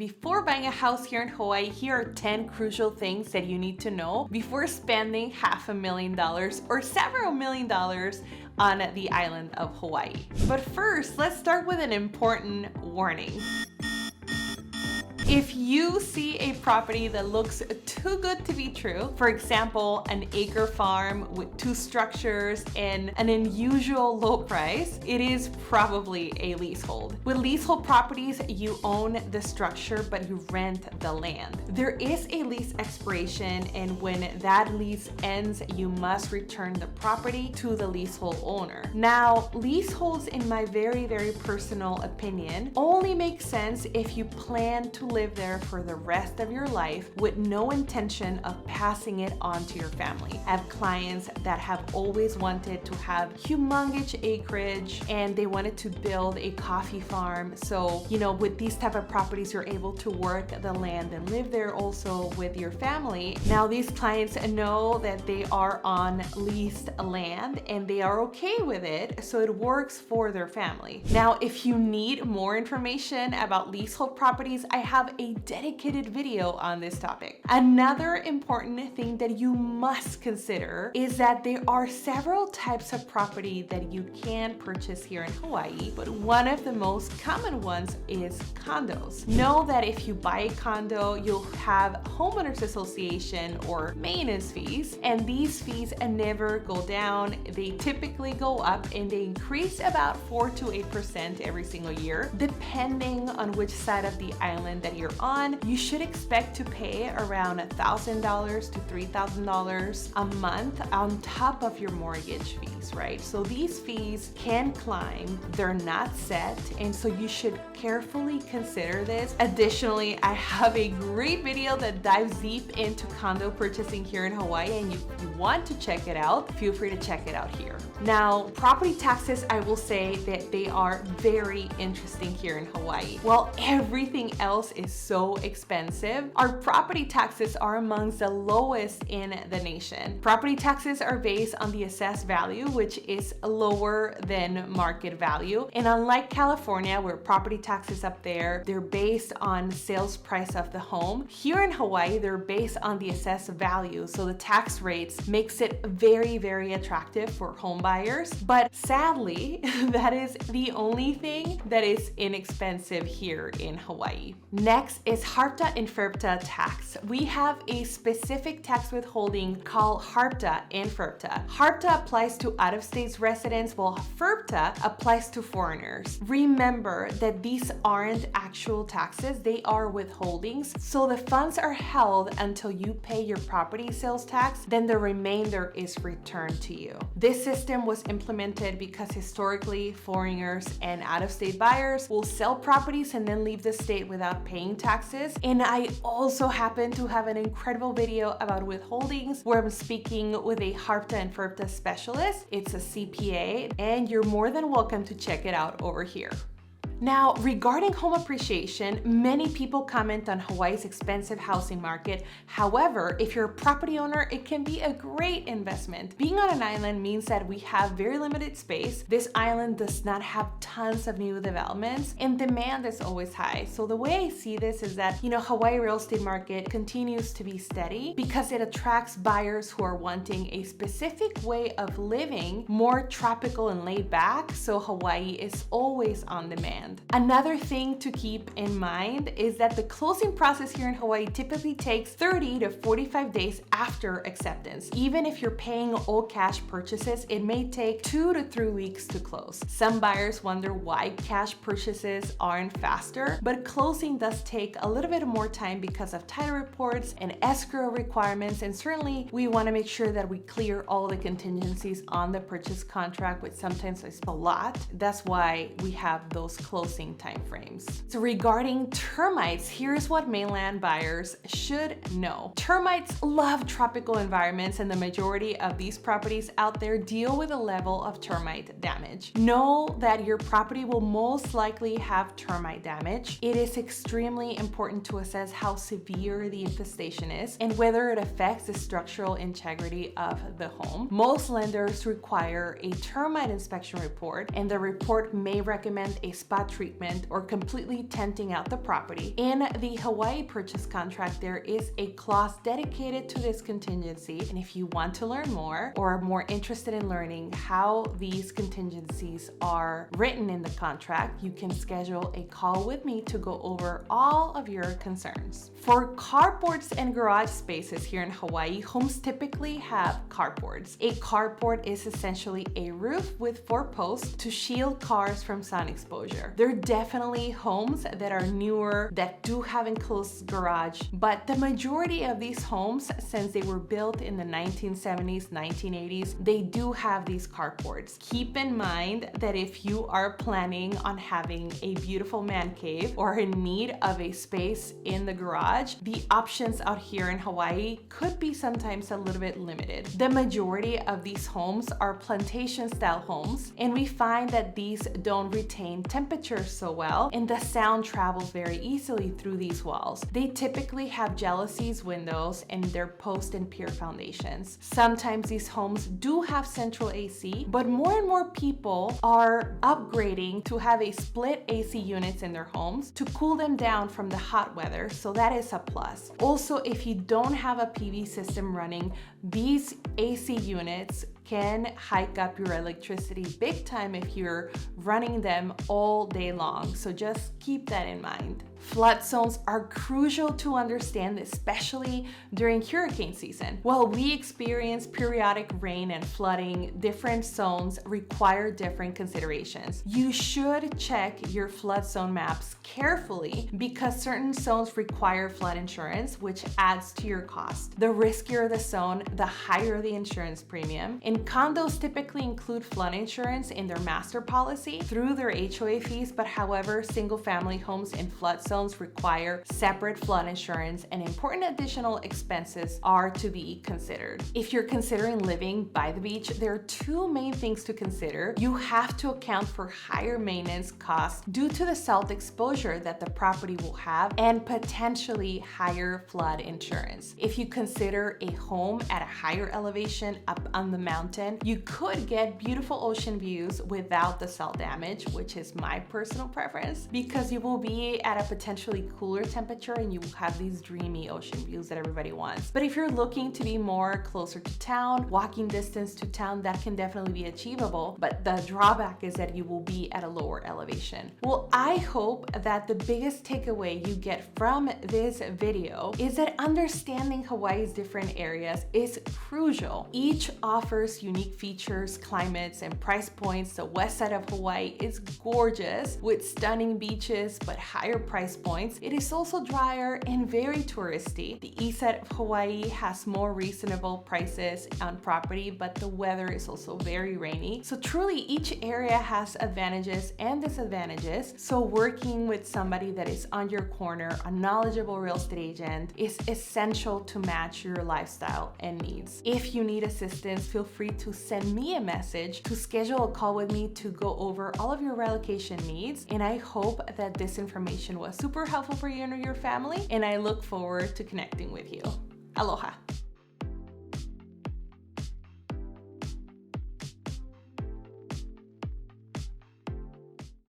Before buying a house here in Hawaii, here are 10 crucial things that you need to know before spending $500,000 or several $1,000,000 on the island of Hawaii. But first, let's start with an important warning. If you see a property that looks too good to be true, for example, an acre farm with 2 structures and an unusual low price, it is probably a leasehold. With leasehold properties, you own the structure, but you rent the land. There is a lease expiration, and when that lease ends, you must return the property to the leasehold owner. Now, leaseholds, in my very, very personal opinion, only make sense if you plan to live there for the rest of your life with no intention of passing it on to your family. I have clients that have always wanted to have humongous acreage and they wanted to build a coffee farm. So, with these type of properties, you're able to work the land and live there also with your family. Now, these clients know that they are on leased land and they are okay with it, so it works for their family. Now, if you need more information about leasehold properties, I have a dedicated video on this topic. Another important thing that you must consider is that there are several types of property that you can purchase here in Hawaii, but one of the most common ones is condos. Know that if you buy a condo, you'll have homeowners association or maintenance fees, and these fees never go down. They typically go up and they increase about 4 to 8% every single year, depending on which side of the island that you're on. You should expect to pay around $1,000 to $3,000 a month on top of your mortgage fees, right? So these fees can climb, they're not set, and so you should carefully consider this. Additionally, I have a great video that dives deep into condo purchasing here in Hawaii, and if you want to check it out, feel free to check it out here. Now, property taxes, I will say that they are very interesting here in Hawaii. While everything else is so expensive, our property taxes are amongst the lowest in the nation. Property taxes are based on the assessed value, which is lower than market value. And unlike California, where property taxes up there, they're based on sales price of the home. Here in Hawaii, they're based on the assessed value. So the tax rates makes it very, very attractive for home buyers. But sadly, that is the only thing that is inexpensive here in Hawaii. Next is HARPTA and FIRPTA tax. We have a specific tax withholding called HARPTA and FIRPTA. HARPTA applies to out-of-state residents, while FIRPTA applies to foreigners. Remember that these aren't actual taxes, they are withholdings. So the funds are held until you pay your property sales tax, then the remainder is returned to you. This system was implemented because historically foreigners and out-of-state buyers will sell properties and then leave the state without paying taxes. And I also happen to have an incredible video about withholdings where I'm speaking with a HARPTA and FIRPTA specialist. It's a CPA, and you're more than welcome to check it out over here. Now, regarding home appreciation, many people comment on Hawaii's expensive housing market. However, if you're a property owner, it can be a great investment. Being on an island means that we have very limited space. This island does not have tons of new developments, and demand is always high. So the way I see this is that, Hawaii real estate market continues to be steady because it attracts buyers who are wanting a specific way of living, more tropical and laid back. So Hawaii is always on demand. Another thing to keep in mind is that the closing process here in Hawaii typically takes 30 to 45 days after acceptance. Even if you're paying all cash purchases, it may take 2 to 3 weeks to close. Some buyers wonder why cash purchases aren't faster, but closing does take a little bit more time because of title reports and escrow requirements, and certainly we want to make sure that we clear all the contingencies on the purchase contract, which sometimes is a lot. That's why we have those closing timeframes. So regarding termites, here's what mainland buyers should know. Termites love tropical environments, and the majority of these properties out there deal with a level of termite damage. Know that your property will most likely have termite damage. It is extremely important to assess how severe the infestation is and whether it affects the structural integrity of the home. Most lenders require a termite inspection report, and the report may recommend a spot treatment or completely tenting out the property. In the Hawaii purchase contract, there is a clause dedicated to this contingency, and if you want to learn more or are more interested in learning how these contingencies are written in the contract, you can schedule a call with me to go over all of your concerns. For carports and garage spaces here in Hawaii, homes typically have carports. A carport is essentially a roof with 4 posts to shield cars from sun exposure. There are definitely homes that are newer that do have enclosed garage, but the majority of these homes, since they were built in the 1970s, 1980s, they do have these carports. Keep in mind that if you are planning on having a beautiful man cave or in need of a space in the garage, the options out here in Hawaii could be sometimes a little bit limited. The majority of these homes are plantation style homes, and we find that these don't retain temperature so well, and the sound travels very easily through these walls. They typically have jalousies windows and they're post and pier foundations. Sometimes these homes do have central AC, but more and more people are upgrading to have a split AC units in their homes to cool them down from the hot weather, so that is a plus. Also, if you don't have a PV system running, these AC units can hike up your electricity big time if you're running them all day long. So just keep that in mind. Flood zones are crucial to understand, especially during hurricane season. While we experience periodic rain and flooding, different zones require different considerations. You should check your flood zone maps carefully because certain zones require flood insurance, which adds to your cost. The riskier the zone, the higher the insurance premium. And condos typically include flood insurance in their master policy through their HOA fees, but however, single family homes in flood zones require separate flood insurance, and important additional expenses are to be considered. If you're considering living by the beach, there are 2 main things to consider. You have to account for higher maintenance costs due to the salt exposure that the property will have and potentially higher flood insurance. If you consider a home at a higher elevation up on the mountain, you could get beautiful ocean views without the salt damage, which is my personal preference, because you will be at a potentially cooler temperature and you will have these dreamy ocean views that everybody wants. But if you're looking to be more closer to town, walking distance to town, that can definitely be achievable, but the drawback is that you will be at a lower elevation. Well, I hope that the biggest takeaway you get from this video is that understanding Hawaii's different areas is crucial. Each offers unique features, climates, and price points. The west side of Hawaii is gorgeous with stunning beaches but higher price points. It is also drier and very touristy. The east side of Hawaii has more reasonable prices on property, but the weather is also very rainy. So truly each area has advantages and disadvantages. So working with somebody that is on your corner, a knowledgeable real estate agent, is essential to match your lifestyle and needs. If you need assistance, feel free to send me a message to schedule a call with me to go over all of your relocation needs. And I hope that this information was super helpful for you and your family, and I look forward to connecting with you. Aloha.